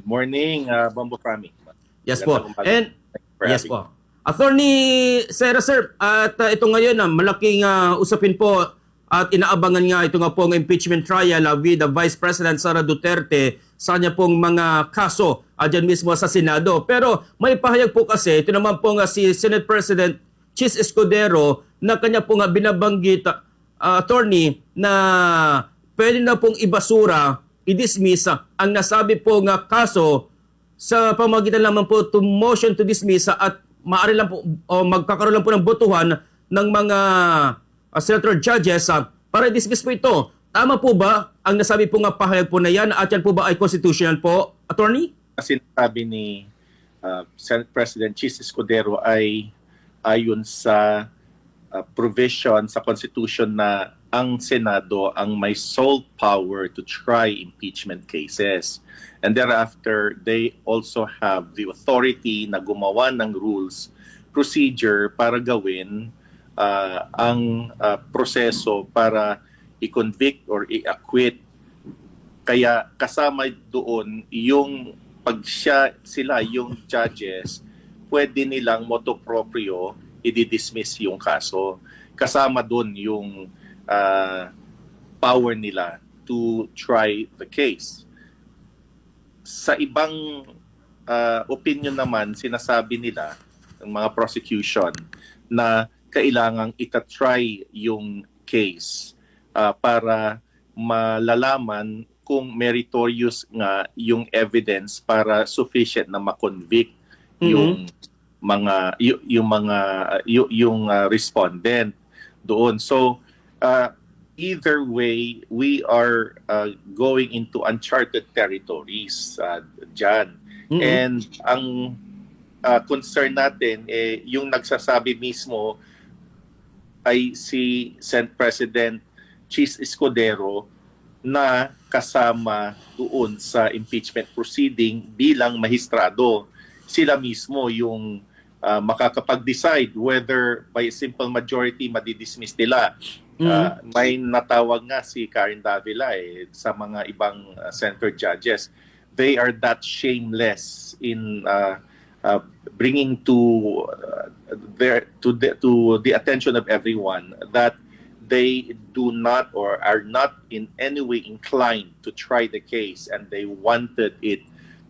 Good morning, Bombo Prami. Yes po. Magandang umaga. And Thank you for yes having po. Attorney Sera sir, at ito ngayon malaking usapin po at inaabangan nga ito nga pong impeachment trial with the Vice President Sara Duterte sa kanya pong mga kaso dyan mismo sa Senado. Pero may pahayag po kasi, ito naman po nga si Senate President Chis Escudero na kanya po nga binabanggit, attorney, na pwede na pong ibasura, i-dismiss ang nasabi po nga kaso sa pamamagitan lamang po to motion to dismiss at maaari lang po o magkakaroon lang po ng botohan ng mga senator judges para i-dismiss po ito. Tama po ba ang nasabi po nga pahayag po na yan at yan po ba ay constitutional po, attorney? Kasi sabi ni Senate President Chis Escudero ay ayon sa provision sa Constitution na ang Senado ang may sole power to try impeachment cases. And thereafter, they also have the authority na gumawa ng rules, procedure para gawin ang proseso para i-convict or i-acquit. Kaya kasama doon yung pag sila yung judges, pwede nilang motu proprio i-dismiss yung kaso. Kasama doon yung power nila to try the case. Sa ibang opinion naman, sinasabi nila ng mga prosecution na kailangang itatry yung case para malalaman kung meritorious nga yung evidence para sufficient na ma-convict yung mga yung respondent doon. So either way, we are going into uncharted territories dyan. And ang concern natin, yung nagsasabi mismo ay si Senate President Chis Escudero na kasama doon sa impeachment proceeding bilang mahistrado. Sila mismo yung makakapag-decide whether by simple majority madidismiss nila. May natawag nga si Karen Davila sa mga ibang senator judges. They are that shameless in bringing to the attention of everyone that they do not or are not in any way inclined to try the case and they wanted it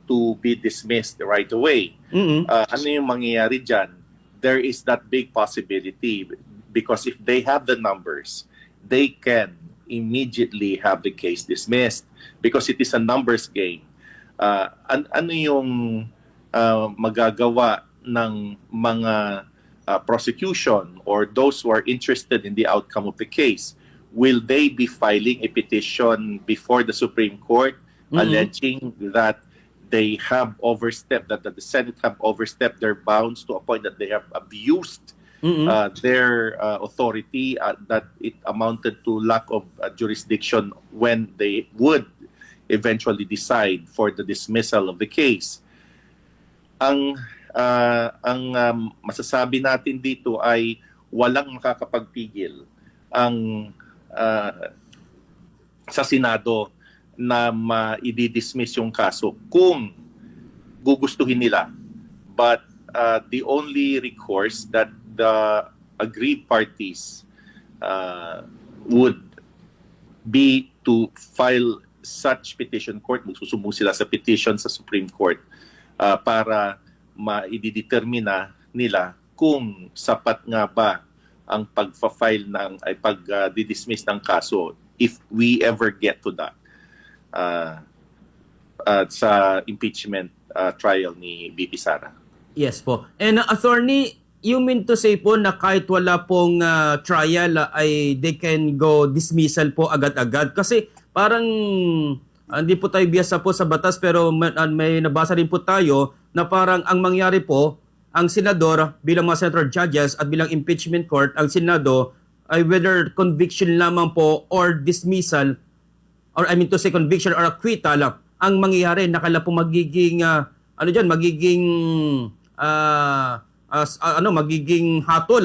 to be dismissed right away. Ano yung mangyayari dyan? There is that big possibility because if they have the numbers, they can immediately have the case dismissed because it is a numbers game. Ano yung magagawa ng mga prosecution or those who are interested in the outcome of the case? Will they be filing a petition before the Supreme Court alleging that they have overstepped, that the Senate have overstepped their bounds to a point that they have abused their authority, that it amounted to lack of jurisdiction when they would eventually decide for the dismissal of the case? Ang masasabi natin dito ay walang makakapagpigil ang sa Senado na ma-i-dismiss yung kaso kung gugustuhin nila. But the only recourse that the aggrieved parties would be to file such petition court. Magsusumbong sila sa petition sa Supreme Court para ma-i-determina nila kung sapat nga ba ang pag-file ng ay pag-dismiss ng kaso if we ever get to that sa impeachment trial ni BP Sara. Yes po. And attorney, you mean to say po na kahit wala pong trial ay they can go dismissal po agad-agad? Kasi parang hindi po tayo biyasa po sa batas pero may nabasa rin po tayo na parang ang mangyari po, ang senador bilang mga senator judges at bilang impeachment court, ang Senado ay whether conviction lamang po or dismissal, or I mean to say conviction or acquittal, ang mangyayari nakala po magiging magiging hatol.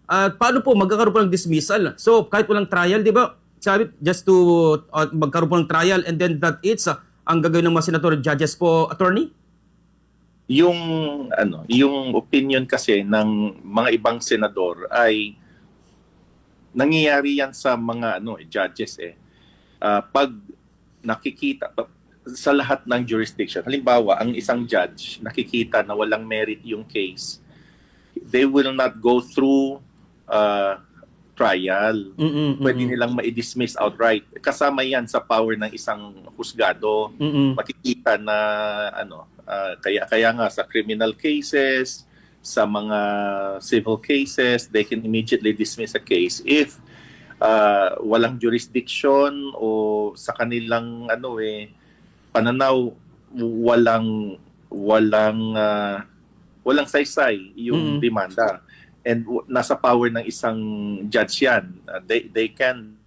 Paano po magkakaroon po ng dismissal? So kahit walang trial, di ba? Sabi just to magkaroon po ng trial and then that it's ang gagawin ng mga senator at judges po, attorney? Yung opinion kasi ng mga ibang senador ay nangyayari yan sa mga judges pag nakikita sa lahat ng jurisdiction. Halimbawa, ang isang judge nakikita na walang merit yung case, they will not go through trial. Pwede nilang ma-dismiss outright. Kasama yan sa power ng isang husgado. Makikita na kaya nga sa criminal cases, sa mga civil cases, they can immediately dismiss a case if walang jurisdiction o sa kanilang pananaw walang saysay yung demanda. And nasa power ng isang judge yan. They can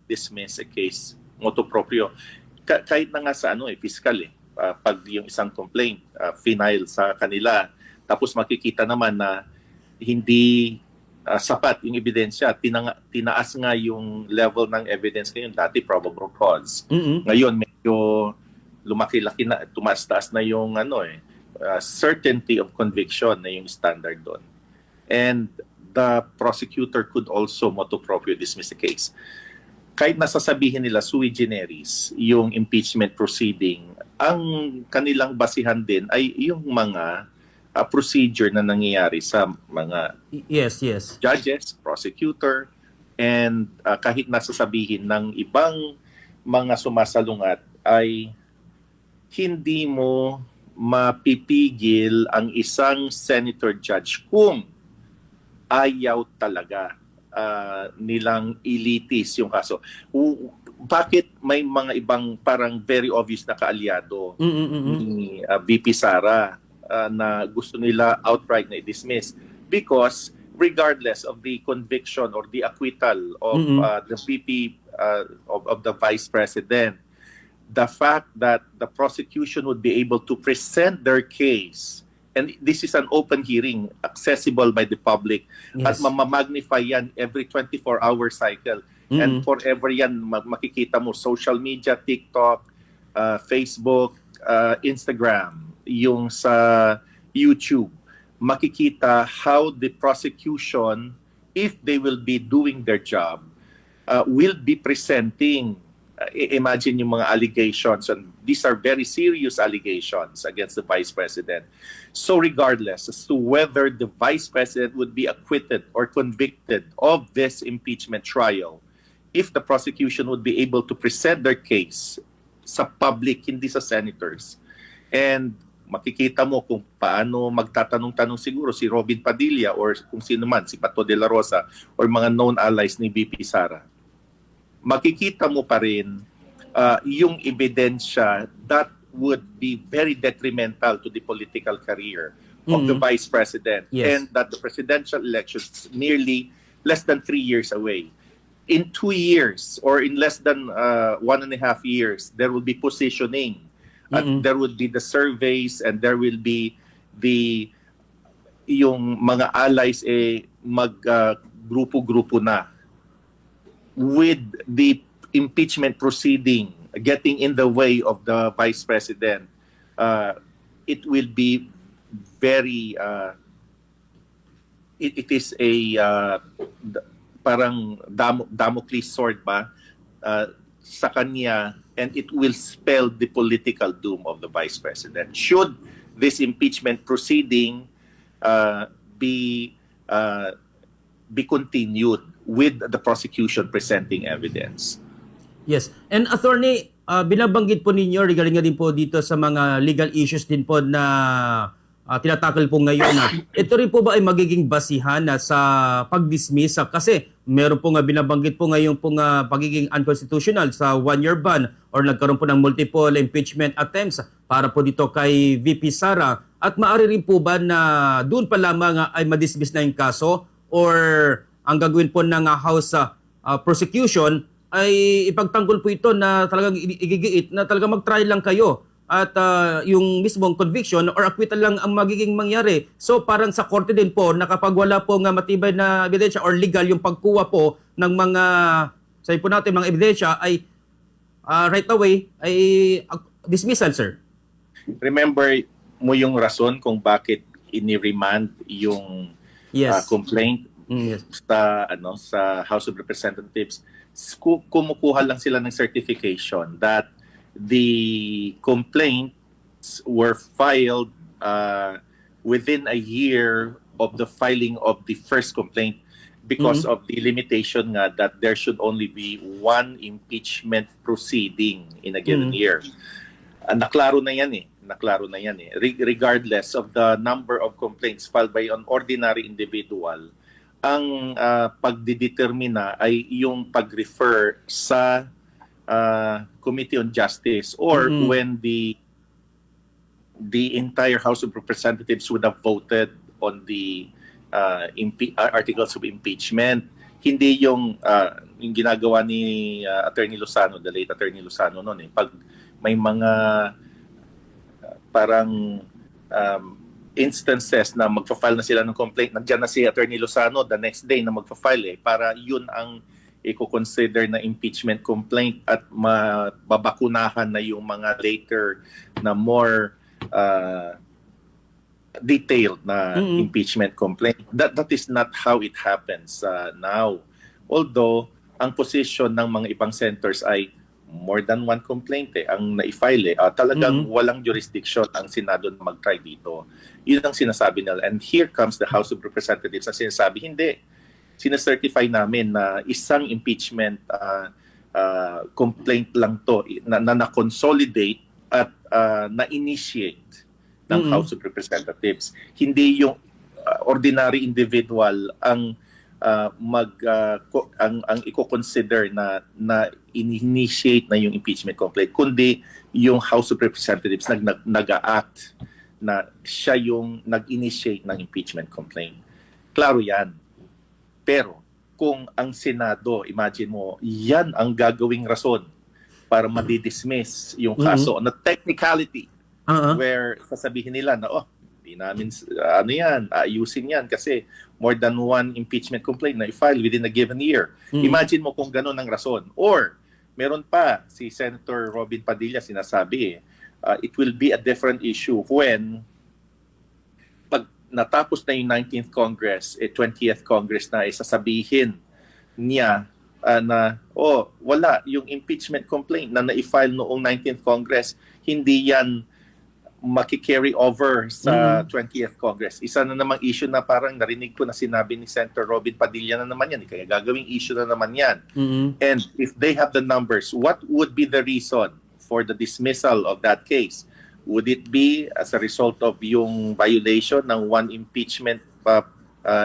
dismiss a case motu proprio. Kahit na nga sa fiscal pag yung isang complaint final sa kanila, tapos makikita naman na hindi sapat yung ebidensya, tinaas nga yung level ng evidence ngayon, dati probable cause. Ngayon medyo lumaki-laki na, tumaas-taas na yung certainty of conviction na yung standard doon. And the prosecutor could also motu proprio dismiss the case. Kahit nasasabihin nila sui generis yung impeachment proceeding, ang kanilang basihan din ay yung mga procedure na nangyayari sa mga judges, prosecutor, and kahit nasasabihin ng ibang mga sumasalungat ay hindi mo mapipigil ang isang senator judge kung ayaw talaga nilang ilitis yung kaso. Bakit may mga ibang parang very obvious na kaalyado ni VP Sara na gusto nila outright na i-dismiss? Because regardless of the conviction or the acquittal of the VP of the Vice President, the fact that the prosecution would be able to present their case, and this is an open hearing, accessible by the public, at mamamagnify yan every 24-hour cycle. And forever yan, makikita mo social media, TikTok, Facebook, Instagram, yung sa YouTube. Makikita how the prosecution, if they will be doing their job, will be presenting, imagine yung mga allegations, and these are very serious allegations against the Vice President. So regardless as to whether the Vice President would be acquitted or convicted of this impeachment trial, if the prosecution would be able to present their case sa public, hindi sa senators, and makikita mo kung paano magtatanong-tanong siguro si Robin Padilla or kung sino man, si Pato de la Rosa or mga known allies ni VP Sara, makikita mo pa rin yung ebidensya that would be very detrimental to the political career of the Vice President, and that the presidential elections nearly less than 3 years away. In 2 years or in less than 1.5 years, there will be positioning. There would be the surveys, and there will be yung mga allies grupo-grupo na. With the impeachment proceeding getting in the way of the Vice President, it will be very it is a parang Damocles sword ba sa kanya, and it will spell the political doom of the Vice President should this impeachment proceeding be continued with the prosecution presenting evidence. Yes. And attorney, binabanggit po ninyo regarding nga din po dito sa mga legal issues din po na tinatakal po ngayon na ito rin po ba ay magiging basihan na sa pag-dismiss? Kasi meron po nga binabanggit po ngayon po nga pagiging unconstitutional sa 1-year ban or nagkaroon po ng multiple impeachment attempts para po dito kay VP Sara, at maaari rin po ba na doon pa lamang ay madismiss na yung kaso, or ang gagawin po ng House prosecution ay ipagtanggol po ito na talagang igigiit na talagang mag-trial lang kayo at yung mismong conviction or acquittal lang ang magiging mangyari. So parang sa korte din po na kapag wala po nga matibay na ebidensya or legal yung pagkuha po ng mga, sabi po natin, mga ebidensya, ay right away ay dismissal, sir. Remember mo yung rason kung bakit ini-remand yung Yes. complaint Yes. sa House of Representatives. Kumukuha lang sila ng certification that the complaints were filed within a year of the filing of the first complaint because of the limitation nga that there should only be one impeachment proceeding in a given year. Naklaro na yan eh. Regardless of the number of complaints filed by an ordinary individual, ang pagdidetermina ay yung pag-refer sa Committee on Justice or when the entire House of Representatives would have voted on the articles of impeachment. Hindi yung ginagawa ni Attorney Lozano, the late Attorney Lozano noon eh. Pag may mga parang instances na magpa-file na sila ng complaint, nandiyan na si Attorney Lozano the next day na magpa-file para yun ang i-consider na impeachment complaint at mababakunahan na yung mga later na more detailed na impeachment complaint. That is not how it happens now. Although, ang position ng mga ibang senators ay more than one complaint ang na-file talagang walang jurisdiction ang Senado na mag-try dito. Yun ang sinasabi nila. And here comes the House of Representatives na sinasabi, hindi. Sinacertify namin na isang impeachment complaint lang to na consolidate at na-initiate ng House of Representatives. Hindi yung ordinary individual ang ang i-consider na initiate na yung impeachment complaint, kundi yung House of Representatives nag-act na siya yung nag-initiate ng impeachment complaint. Klaro yan. Pero kung ang Senado, imagine mo, yan ang gagawing rason para madidismiss yung kaso on a technicality where sasabihin nila na di namin ayusin yan kasi more than one impeachment complaint na i-file within a given year. Imagine mo kung gano'n ang rason. Or, meron pa, si Senator Robin Padilla sinasabi, it will be a different issue when pag natapos na yung 19th Congress, 20th Congress na sasabihin niya na, wala, yung impeachment complaint na na-file noong 19th Congress, hindi yan maki-carry over sa 20th Congress. Isa na namang issue na parang narinig ko na sinabi ni Senator Robin Padilla na naman yan. Kaya gagawing issue na naman yan. And if they have the numbers, what would be the reason for the dismissal of that case? Would it be as a result of yung violation ng one impeachment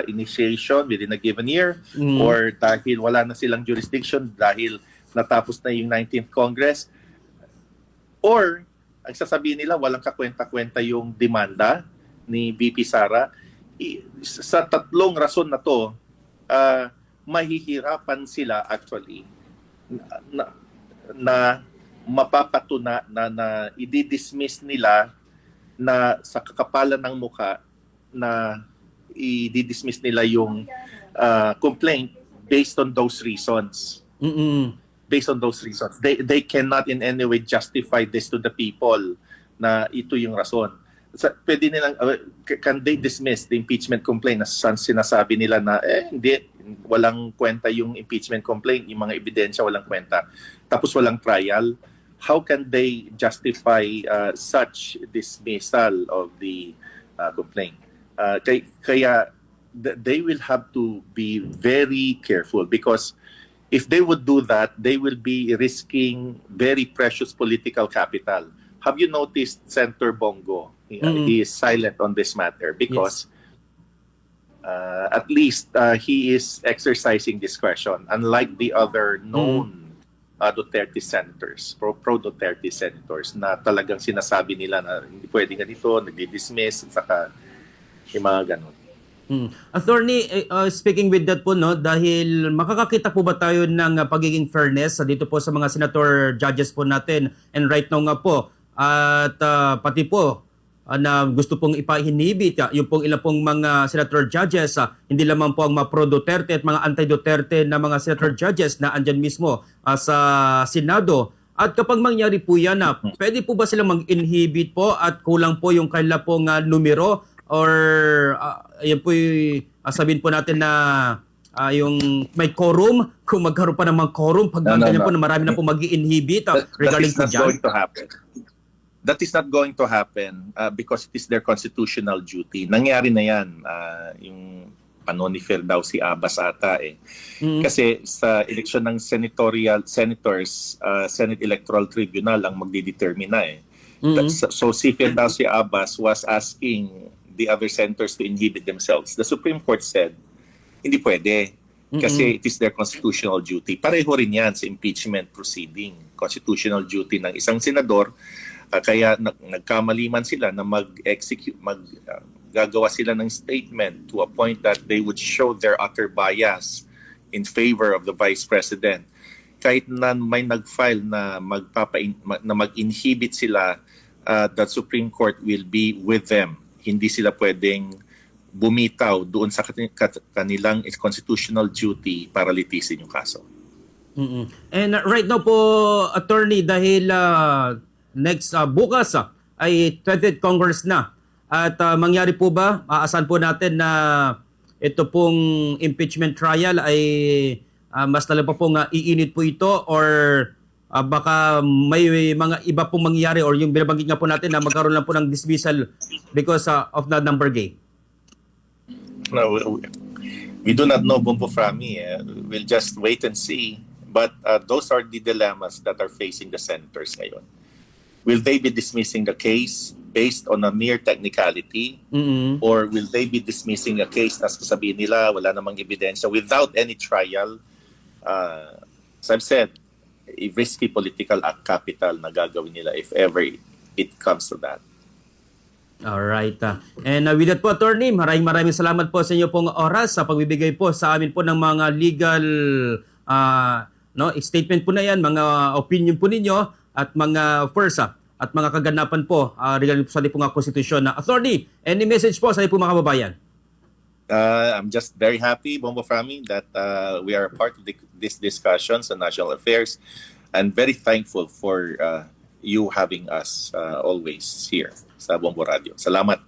initiation within a given year? Or dahil wala na silang jurisdiction, dahil natapos na yung 19th Congress? Or ang sasabihin nila, walang kakwenta-kwenta yung demanda ni VP Sara. Sa tatlong rason na to, mahihirapan sila actually na mapapatuna na i-dismiss nila na sa kakapalan ng mukha na i-dismiss nila yung complaint based on those reasons. Based on those reasons. They cannot in any way justify this to the people na ito yung rason. Pwede nilang, can they dismiss the impeachment complaint na sinasabi nila na, hindi, walang kwenta yung impeachment complaint, yung mga ebidensya walang kwenta. Tapos walang trial. How can they justify such dismissal of the complaint? Kaya they will have to be very careful because if they would do that, they will be risking very precious political capital. Have you noticed Senator Bongo? He is silent on this matter because at least he is exercising discretion, unlike the other known Duterte senators, pro-Duterte senators, na talagang sinasabi nila na hindi pwede nga dito, nagdi-dismiss, at saka yung mga ganun. Attorney, speaking with that po, dahil makakakita po ba tayo ng pagiging fairness dito po sa mga senator judges po natin, and right now nga po, at pati po na gusto pong ipahinibit yung pong ilang pong mga senator judges, hindi lamang po ang mga pro-Duterte at mga anti-Duterte na mga senator judges na andyan mismo sa Senado, At kapag mangyari po yan, pwede po ba silang mag-inhibit po at kulang po yung kailan pong numero or yan po sabihin po natin na yung may quorum, kung magkaroon pa ng mga quorum, pag ganyan po na marami na po mag-inhibit regarding po dyan? Going to happen. That is not going to happen because it is their constitutional duty. Nangyari na yan. Yung panonifer daw si Abbas ata eh. Kasi sa eleksyon ng senators, Senate Electoral Tribunal ang magdidetermine na eh. So si daw si Abbas was asking the other senators to inhibit themselves. The Supreme Court said, hindi pwede. Kasi it is their constitutional duty. Pareho rin yan sa impeachment proceeding. Constitutional duty ng isang senador. Kaya nagkamali man sila na gagawa sila ng statement to a point that they would show their utter bias in favor of the Vice President. Kahit na may nag-file na mag-inhibit sila, the Supreme Court will be with them. Hindi sila pwedeng bumitaw doon sa kanilang constitutional duty para litisin yung kaso. And right now po, attorney, dahil next bukas ay 20th Congress na. At mangyari po ba, aasahan po natin na ito pong impeachment trial ay mas lalo pa pong iinit po ito or baka may mga iba pong mangyari or yung binabanggit nga po natin na magkaroon lang po ng dismissal because of the number game? No, we do not know, Bumbo Frami. We'll just wait and see. But those are the dilemmas that are facing the senators ngayon. Will they be dismissing the case based on a mere technicality? Or will they be dismissing a case na sasabihin nila wala namang ebidensya without any trial? As I've said, a risky political capital na gagawin nila if ever it comes to that. Alright. And with that po, attorney, maraming salamat po sa inyo pong oras sa pagbibigay po sa amin po ng mga legal statement po na yan, mga opinion po ninyo at mga first at mga kaganapan po regarding po sa ating pong konstitusyon. Attorney, any message po sa ating pong mga kababayan? I'm just very happy, Bombo Frami, that we are part of this discussions on national affairs and very thankful for you having us always here sa Bombo Radio. Salamat.